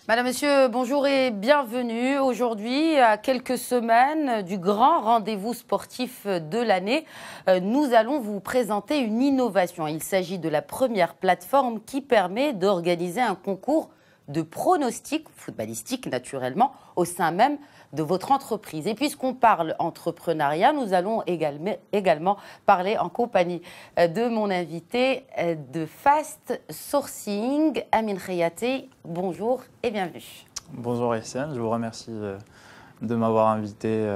Madame, Monsieur, bonjour et bienvenue. Aujourd'hui, à quelques semaines du grand rendez-vous sportif de l'année, nous allons vous présenter une innovation. Il s'agit de la première plateforme qui permet d'organiser un concours de pronostics footballistiques, naturellement, au sein même de votre entreprise. Et puisqu'on parle entrepreneuriat, nous allons également parler en compagnie de mon invité de Fast Sourcing, Amin Khayati. Bonjour et bienvenue. Bonjour Etienne, je vous remercie de m'avoir invité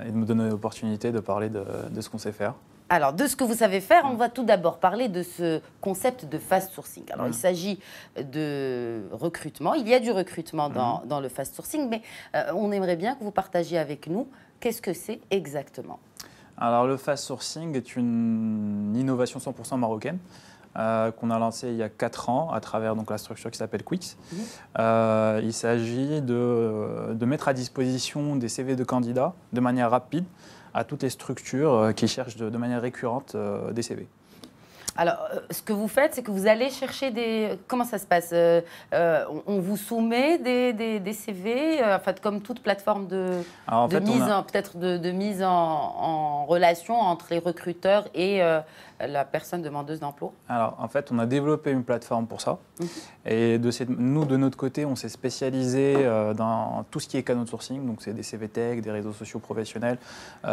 et de me donner l'opportunité de parler de ce qu'on sait faire. Alors, de ce que vous savez faire, on va tout d'abord parler de ce concept de fast sourcing. Alors, il s'agit de recrutement. Il y a du recrutement dans le fast sourcing, mais on aimerait bien que vous partagiez avec nous qu'est-ce que c'est exactement. Alors, le fast sourcing est une innovation 100% marocaine qu'on a lancée il y a 4 ans à travers donc, la structure qui s'appelle Quix. Il s'agit de mettre à disposition des CV de candidats de manière rapide à toutes les structures qui cherchent de manière récurrente des CV. Alors, ce que vous faites, c'est que vous allez chercher des... Comment ça se passe? On vous soumet des CV, en fait, comme toute plateforme de mise en relation entre les recruteurs et la personne demandeuse d'emploi? Alors, en fait, on a développé une plateforme pour ça. Et nous, de notre côté, on s'est spécialisé dans tout ce qui est canaux de sourcing. Donc, c'est des CV Tech, des réseaux sociaux professionnels,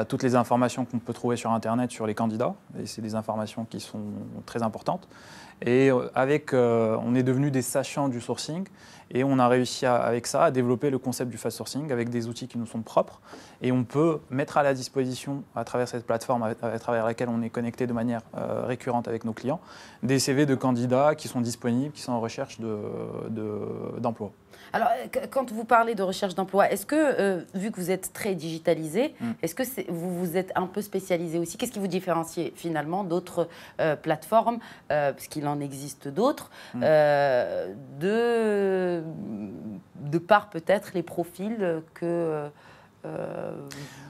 toutes les informations qu'on peut trouver sur Internet sur les candidats. Et c'est des informations qui sont très importantes. Et on est devenus des sachants du sourcing et on a réussi avec ça à développer le concept du fast sourcing avec des outils qui nous sont propres et on peut mettre à la disposition à travers cette plateforme à travers laquelle on est connecté de manière récurrente avec nos clients des CV de candidats qui sont disponibles, qui sont en recherche d'emploi. Alors, quand vous parlez de recherche d'emploi, est-ce que, vu que vous êtes très digitalisé, est-ce que vous vous êtes un peu spécialisé aussi? Qu'est-ce qui vous différencie finalement d'autres plateformes, parce qu'il en existe d'autres, de par peut-être les profils que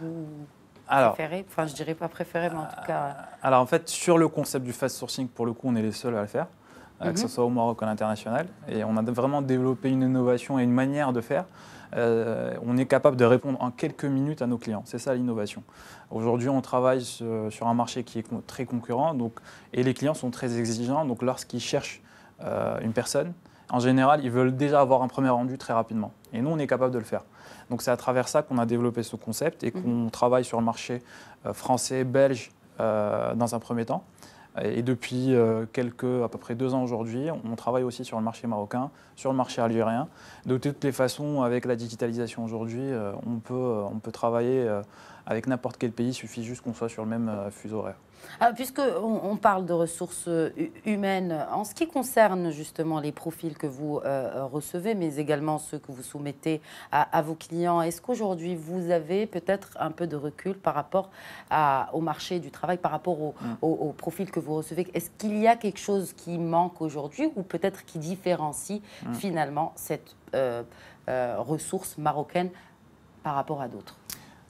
vous préférez? Enfin, je dirais pas préféré, mais en tout cas... Alors, en fait, sur le concept du fast sourcing, pour le coup, on est les seuls à le faire. Que ce soit au Maroc ou à l'international. Et on a vraiment développé une innovation et une manière de faire. On est capable de répondre en quelques minutes à nos clients. C'est ça l'innovation. Aujourd'hui, on travaille sur un marché qui est très concurrent et les clients sont très exigeants. Donc, lorsqu'ils cherchent une personne, en général, ils veulent déjà avoir un premier rendu très rapidement. Et nous, on est capable de le faire. Donc, c'est à travers ça qu'on a développé ce concept et qu'on travaille sur le marché français, belge dans un premier temps. Et depuis à peu près 2 ans aujourd'hui, on travaille aussi sur le marché marocain, sur le marché algérien. De toutes les façons, avec la digitalisation aujourd'hui, on peut travailler avec n'importe quel pays, il suffit juste qu'on soit sur le même fuseau horaire. Alors, puisqu'on parle de ressources humaines, en ce qui concerne justement les profils que vous recevez, mais également ceux que vous soumettez à vos clients, est-ce qu'aujourd'hui vous avez peut-être un peu de recul par rapport au marché du travail, par rapport aux profils que vous recevez? Est-ce qu'il y a quelque chose qui manque aujourd'hui ou peut-être qui différencie finalement cette ressource marocaine par rapport à d'autres?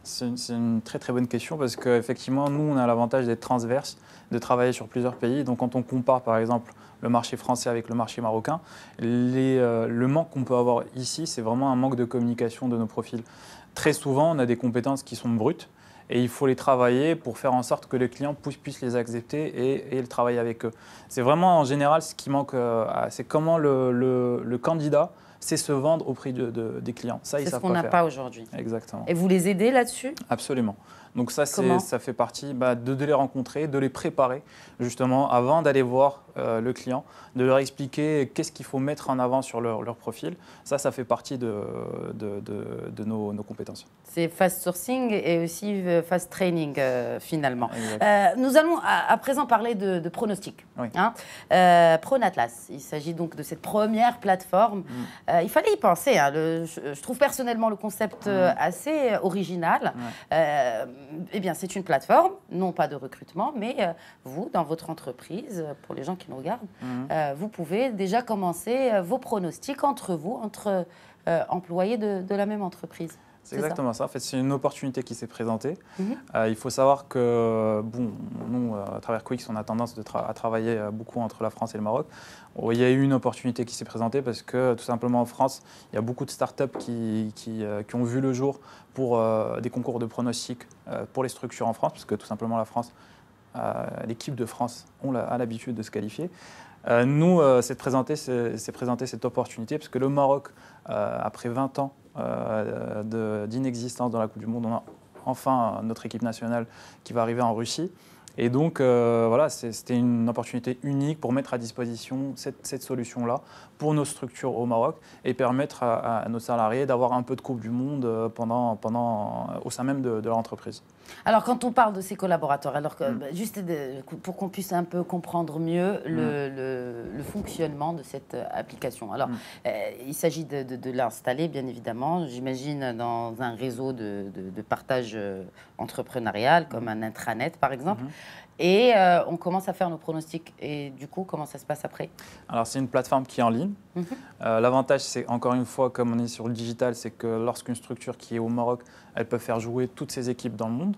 C'est une très très bonne question parce qu'effectivement, nous, on a l'avantage d'être transverse, de travailler sur plusieurs pays. Donc quand on compare par exemple le marché français avec le marché marocain, le manque qu'on peut avoir ici, c'est vraiment un manque de communication de nos profils. Très souvent, on a des compétences qui sont brutes et il faut les travailler pour faire en sorte que les clients puissent les accepter et le travailler avec eux. C'est vraiment en général ce qui manque, c'est comment le candidat c'est se vendre au prix des clients. Ça, c'est ce qu'on n'a pas aujourd'hui. Exactement. Et vous les aidez là-dessus? Absolument. Donc ça fait partie de les rencontrer, de les préparer justement avant d'aller voir le client, de leur expliquer qu'est-ce qu'il faut mettre en avant sur leur profil. Ça fait partie de nos compétences. C'est fast sourcing et aussi fast training finalement. Nous allons à présent parler de pronostics. Oui. Pronatlas, il s'agit donc de cette première plateforme. Il fallait y penser. Je trouve personnellement le concept assez original. Eh bien, c'est une plateforme, non pas de recrutement, mais vous, dans votre entreprise, pour les gens qui nous regardent, vous pouvez déjà commencer vos pronostics entre vous, entre employés de la même entreprise. C'est exactement ça. En fait, c'est une opportunité qui s'est présentée. Il faut savoir que, bon, nous, à travers Quix, on a tendance à travailler beaucoup entre la France et le Maroc. Il y a eu une opportunité qui s'est présentée parce que, tout simplement, en France, il y a beaucoup de startups qui ont vu le jour pour des concours de pronostics pour les structures en France, parce que, tout simplement, la France, l'équipe de France a l'habitude de se qualifier. Nous, s'est présentée cette opportunité parce que le Maroc, après 20 ans d'inexistence dans la Coupe du Monde, on a enfin notre équipe nationale qui va arriver en Russie. Et donc, voilà, c'était une opportunité unique pour mettre à disposition cette solution-là pour nos structures au Maroc et permettre à nos salariés d'avoir un peu de Coupe du Monde au sein même de leur entreprise. Alors, quand on parle de ces collaborateurs, alors juste pour qu'on puisse un peu comprendre mieux le fonctionnement de cette application. Alors, il s'agit de l'installer, bien évidemment, j'imagine, dans un réseau de partage entrepreneurial, comme un intranet, par exemple. Et on commence à faire nos pronostics. Et du coup, comment ça se passe après? Alors, c'est une plateforme qui est en ligne. L'avantage, c'est encore une fois, comme on est sur le digital, c'est que lorsqu'une structure qui est au Maroc, elle peut faire jouer toutes ses équipes dans le monde.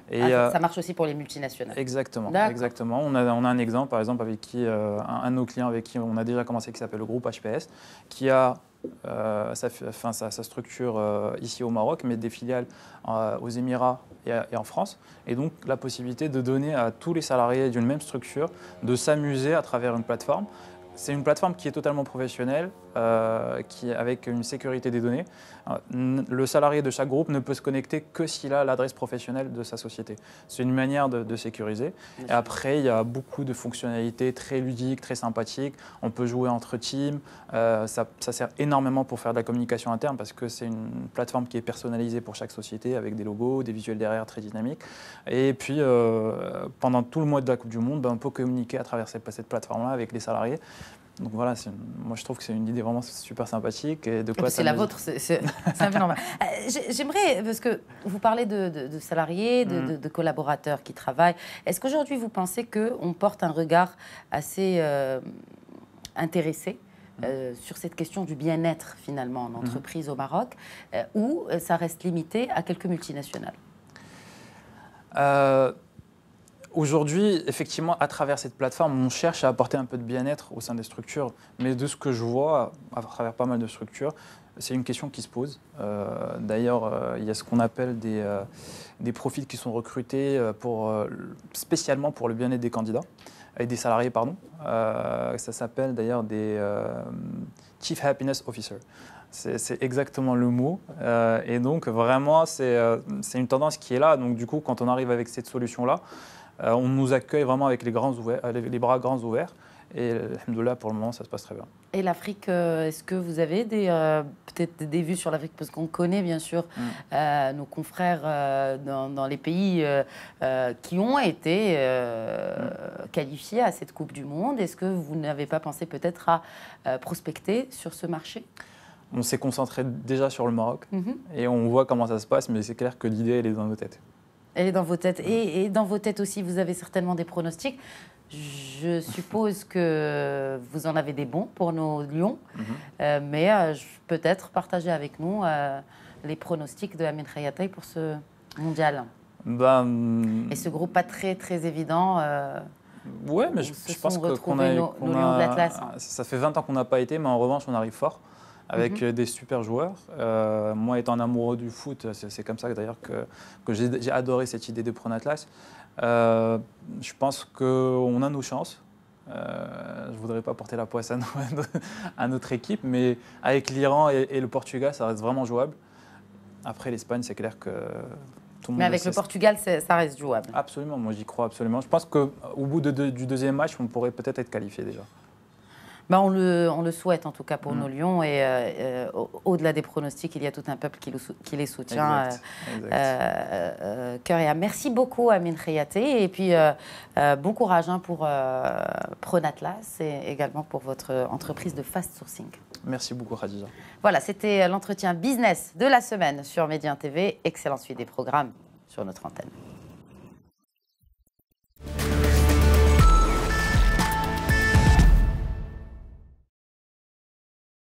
Et ça marche aussi pour les multinationales. Exactement. Exactement. On a un exemple, par exemple, avec un de nos clients avec qui on a déjà commencé, qui s'appelle le groupe HPS, qui a sa structure ici au Maroc, mais des filiales aux Émirats et en France. Et donc, la possibilité de donner à tous les salariés d'une même structure de s'amuser à travers une plateforme. C'est une plateforme qui est totalement professionnelle, avec une sécurité des données. Le salarié de chaque groupe ne peut se connecter que s'il a l'adresse professionnelle de sa société. C'est une manière de sécuriser. Et après, il y a beaucoup de fonctionnalités très ludiques, très sympathiques. On peut jouer entre teams. Ça sert énormément pour faire de la communication interne parce que c'est une plateforme qui est personnalisée pour chaque société avec des logos, des visuels derrière très dynamiques. Et puis, pendant tout le mois de la Coupe du Monde, on peut communiquer à travers cette plateforme-là avec les salariés. Donc voilà, moi je trouve que c'est une idée vraiment super sympathique. Et de quoi c'est la vôtre, c'est un peu normal. J'aimerais, parce que vous parlez de salariés, de collaborateurs qui travaillent, est-ce qu'aujourd'hui vous pensez qu'on porte un regard assez intéressé sur cette question du bien-être finalement en entreprise au Maroc, ou ça reste limité à quelques multinationales? Aujourd'hui, effectivement, à travers cette plateforme, on cherche à apporter un peu de bien-être au sein des structures. Mais de ce que je vois, à travers pas mal de structures, c'est une question qui se pose. D'ailleurs, il y a ce qu'on appelle des profils qui sont recrutés spécialement pour le bien-être des candidats, et des salariés, pardon. Ça s'appelle d'ailleurs des Chief Happiness Officer. C'est exactement le mot. Et donc, vraiment, c'est une tendance qui est là. Donc, du coup, quand on arrive avec cette solution-là, on nous accueille vraiment avec les bras grands ouverts. Et alhamdoulilah, pour le moment, ça se passe très bien. Et l'Afrique, est-ce que vous avez peut-être des vues sur l'Afrique? Parce qu'on connaît bien sûr nos confrères dans les pays qui ont été qualifiés à cette Coupe du Monde. Est-ce que vous n'avez pas pensé peut-être à prospecter sur ce marché? On s'est concentré déjà sur le Maroc et on voit comment ça se passe, mais c'est clair que l'idée, elle est dans nos têtes. Elle est dans vos têtes. Et dans vos têtes aussi, vous avez certainement des pronostics. Je suppose que vous en avez des bons pour nos Lions, mais peut-être partager avec nous les pronostics de Amin Khayatay pour ce mondial. Et ce groupe pas très très évident. Ouais, mais je pense qu'on a nos Lions de l'Atlas. Ça fait 20 ans qu'on n'a pas été, mais en revanche, on arrive fort avec des super joueurs. Moi, étant un amoureux du foot, c'est comme ça d'ailleurs que j'ai adoré cette idée de Prône Atlas. Je pense qu'on a nos chances. Je ne voudrais pas porter la poisse à notre équipe, mais avec l'Iran et le Portugal, ça reste vraiment jouable. Après, l'Espagne, c'est clair que tout le monde. Mais avec le Portugal, ça reste jouable. Absolument, moi j'y crois absolument. Je pense qu'au bout du deuxième match, on pourrait peut-être être qualifié déjà. Ben on le souhaite en tout cas pour nos Lions, et au-delà des pronostics, il y a tout un peuple qui les soutient. Cœur et âme. Merci beaucoup Amin Khayatay, et puis bon courage pour Prône Atlas et également pour votre entreprise de fast sourcing. Merci beaucoup Khadija. Voilà, c'était l'entretien business de la semaine sur Médien TV. Excellente suite des programmes sur notre antenne.